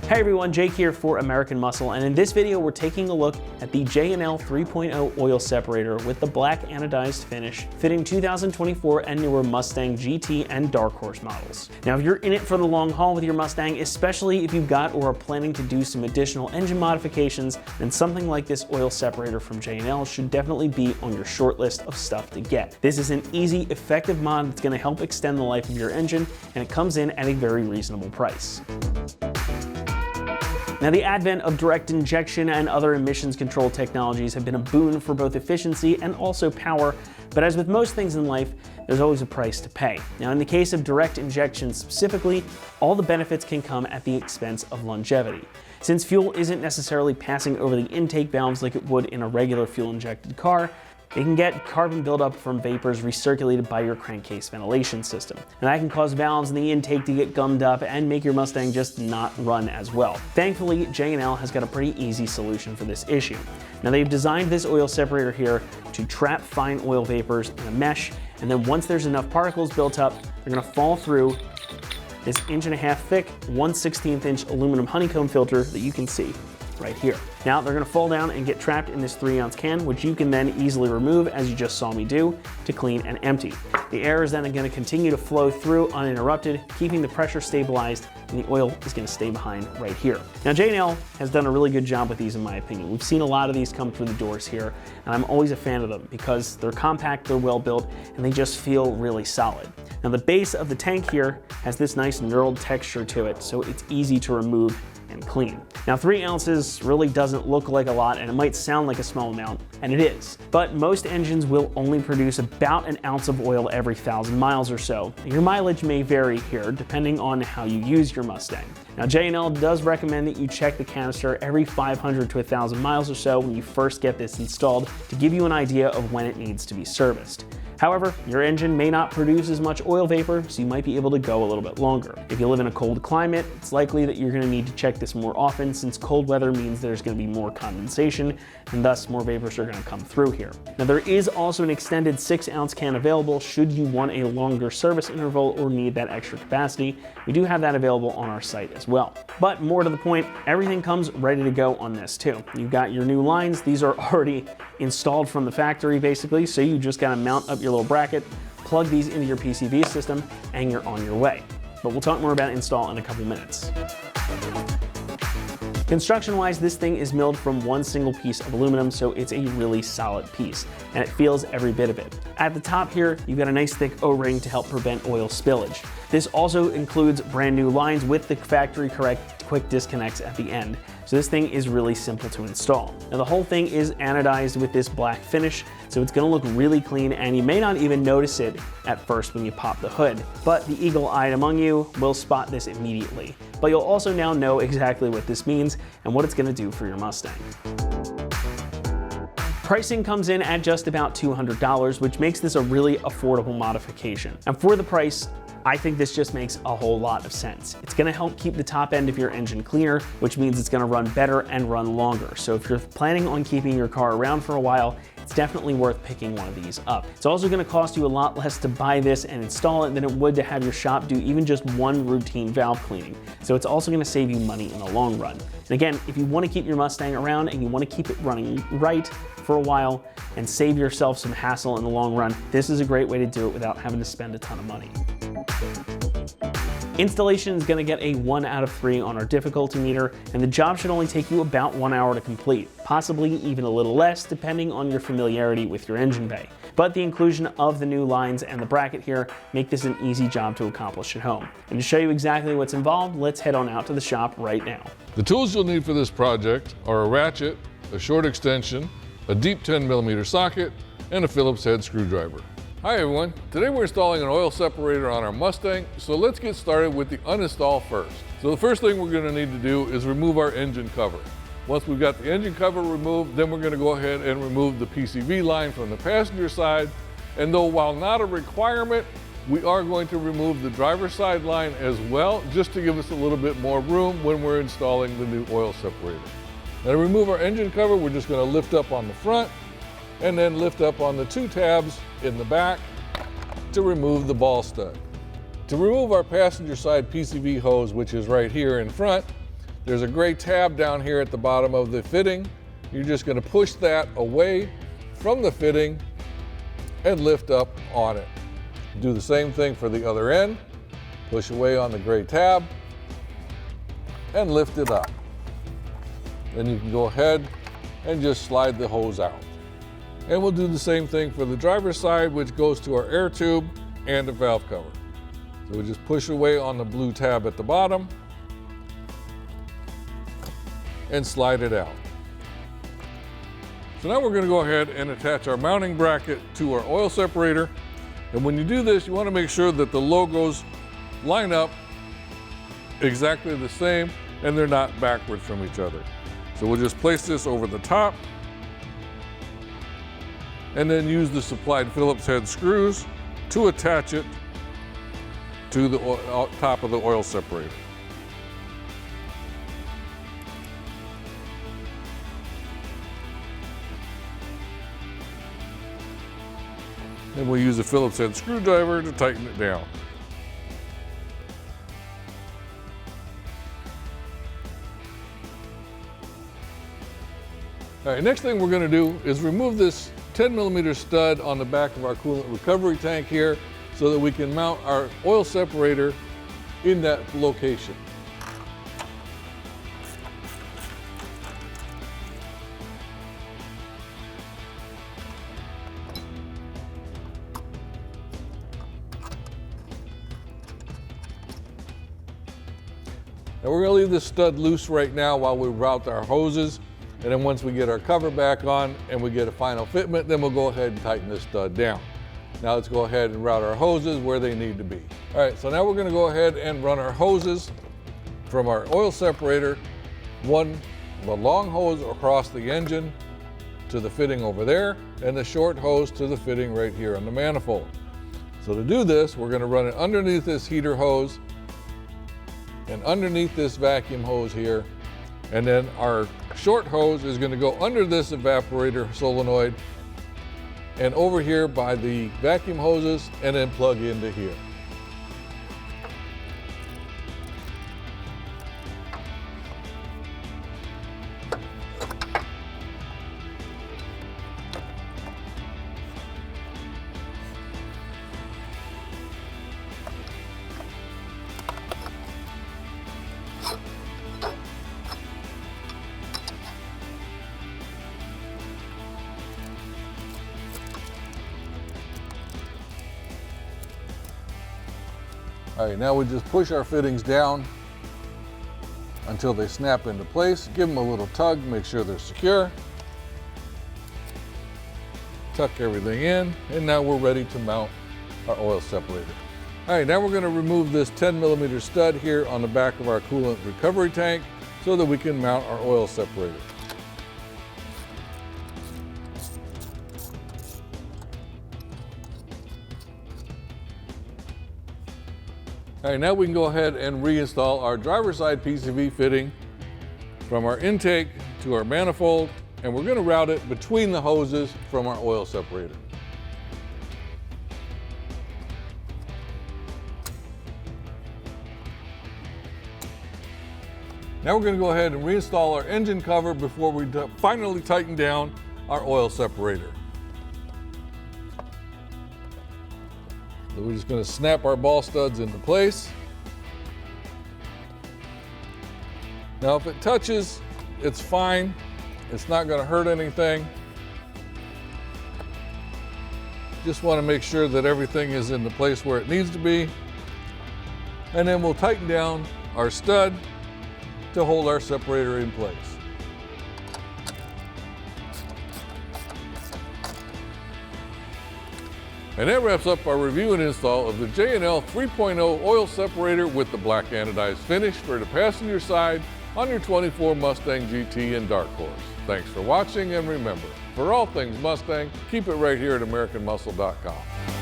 Hey everyone, Jake here for American Muscle, and in this video we're taking a look at the J&L 3.0 oil separator with the black anodized finish, fitting 2024 and newer Mustang GT and Dark Horse models. Now if you're in it for the long haul with your Mustang, especially if you've got or are planning to do some additional engine modifications, then something like this oil separator from J&L should definitely be on your short list of stuff to get. This is an easy, effective mod that's going to help extend the life of your engine, and it comes in at a very reasonable price. Now, the advent of direct injection and other emissions control technologies have been a boon for both efficiency and also power, but as with most things in life, there's always a price to pay. Now, in the case of direct injection specifically, all the benefits can come at the expense of longevity. Since fuel isn't necessarily passing over the intake valves like it would in a regular fuel-injected car, it can get carbon buildup from vapors recirculated by your crankcase ventilation system. And that can cause valves in the intake to get gummed up and make your Mustang just not run as well. Thankfully, J&L has got a pretty easy solution for this issue. Now, they've designed this oil separator here to trap fine oil vapors in a mesh, and then once there's enough particles built up, they're gonna fall through this 1.5 thick, 1/16 inch aluminum honeycomb filter that you can see right here. Now they're gonna fall down and get trapped in this 3-ounce can, which you can then easily remove, as you just saw me do, to clean and empty. The air is then gonna continue to flow through uninterrupted, keeping the pressure stabilized, and the oil is gonna stay behind right here. Now J&L has done a really good job with these in my opinion. We've seen a lot of these come through the doors here, and I'm always a fan of them because they're compact, they're well built, and they just feel really solid. Now the base of the tank here has this nice knurled texture to it, so it's easy to remove and clean. Now 3 ounces really doesn't look like a lot, and it might sound like a small amount, and it is. But most engines will only produce about 1 ounce of oil every 1,000 miles or so. Your mileage may vary here depending on how you use your Mustang. Now J&L does recommend that you check the canister every 500 to 1,000 miles or so when you first get this installed to give you an idea of when it needs to be serviced. However, your engine may not produce as much oil vapor, so you might be able to go a little bit longer. If you live in a cold climate, it's likely that you're going to need to check this more often, since cold weather means there's going to be more condensation, and thus more vapors are going to come through here. Now there is also an extended 6-ounce can available should you want a longer service interval or need that extra capacity. We do have that available on our site as well. But more to the point, everything comes ready to go on this too. You've got your new lines. These are already installed from the factory basically, so you just got to mount up your little bracket, plug these into your PCV system, and you're on your way. But we'll talk more about install in a couple minutes. Construction-wise, this thing is milled from one single piece of aluminum, so it's a really solid piece, and it feels every bit of it. At the top here, you've got a nice thick O-ring to help prevent oil spillage. This also includes brand new lines with the factory correct quick disconnects at the end. So this thing is really simple to install. Now the whole thing is anodized with this black finish, so it's gonna look really clean, and you may not even notice it at first when you pop the hood, but the eagle-eyed among you will spot this immediately. But you'll also now know exactly what this means and what it's gonna do for your Mustang. Pricing comes in at just about $200, which makes this a really affordable modification. And for the price, I think this just makes a whole lot of sense. It's gonna help keep the top end of your engine cleaner, which means it's gonna run better and run longer. So if you're planning on keeping your car around for a while, it's definitely worth picking one of these up. It's also gonna cost you a lot less to buy this and install it than it would to have your shop do even just one routine valve cleaning. So it's also gonna save you money in the long run. And again, if you wanna keep your Mustang around and you wanna keep it running right for a while and save yourself some hassle in the long run, this is a great way to do it without having to spend a ton of money. Installation is going to get a 1 out of 3 on our difficulty meter, and the job should only take you about 1 hour to complete, possibly even a little less depending on your familiarity with your engine bay. But the inclusion of the new lines and the bracket here make this an easy job to accomplish at home. And to show you exactly what's involved, let's head on out to the shop right now. The tools you'll need for this project are a ratchet, a short extension, a deep 10mm socket, and a Phillips head screwdriver. Hi everyone, today we're installing an oil separator on our Mustang, so let's get started with the uninstall first. So the first thing we're going to need to do is remove our engine cover. Once we've got the engine cover removed, then we're going to go ahead and remove the PCV line from the passenger side, and though while not a requirement, we are going to remove the driver's side line as well, just to give us a little bit more room when we're installing the new oil separator. Now to remove our engine cover, we're just going to lift up on the front, and then lift up on the 2 tabs in the back to remove the ball stud. To remove our passenger side PCV hose, which is right here in front, There's a gray tab down here at the bottom of the fitting. You're just going to push that away from the fitting and lift up on it. Do the same thing for the other end. Push away on the gray tab and lift it up. Then you can go ahead and just slide the hose out. And we'll do the same thing for the driver's side, which goes to our air tube and the valve cover. So we just push away on the blue tab at the bottom and slide it out. So now we're going to go ahead and attach our mounting bracket to our oil separator. And when you do this, you want to make sure that the logos line up exactly the same and they're not backwards from each other. So we'll just place this over the top and then use the supplied Phillips head screws to attach it to the top of the oil separator. Then we'll use a Phillips head screwdriver to tighten it down. All right, next thing we're going to do is remove this 10mm stud on the back of our coolant recovery tank here so that we can mount our oil separator in that location. Now we're going to leave this stud loose right now while we route our hoses, and then once we get our cover back on and we get a final fitment, then we'll go ahead and tighten this stud down. Now let's go ahead and route our hoses where they need to be. All right, so now we're going to go ahead and run our hoses from our oil separator, the long hose across the engine to the fitting over there, and the short hose to the fitting right here on the manifold. So to do this, we're going to run it underneath this heater hose and underneath this vacuum hose here, and then our short hose is going to go under this evaporator solenoid and over here by the vacuum hoses and then plug into here. All right, now we just push our fittings down until they snap into place. Give them a little tug, make sure they're secure. Tuck everything in, and now we're ready to mount our oil separator. All right, now we're going to remove this 10mm stud here on the back of our coolant recovery tank so that we can mount our oil separator. All right, now we can go ahead and reinstall our driver's side PCV fitting from our intake to our manifold, and we're going to route it between the hoses from our oil separator. Now we're going to go ahead and reinstall our engine cover before we finally tighten down our oil separator. So we're just going to snap our ball studs into place. Now if it touches, it's fine. It's not going to hurt anything. Just want to make sure that everything is in the place where it needs to be. And then we'll tighten down our stud to hold our separator in place. And that wraps up our review and install of the J&L 3.0 oil separator with the black anodized finish for the passenger side on your 24 Mustang GT and Dark Horse. Thanks for watching, and remember, for all things Mustang, keep it right here at AmericanMuscle.com.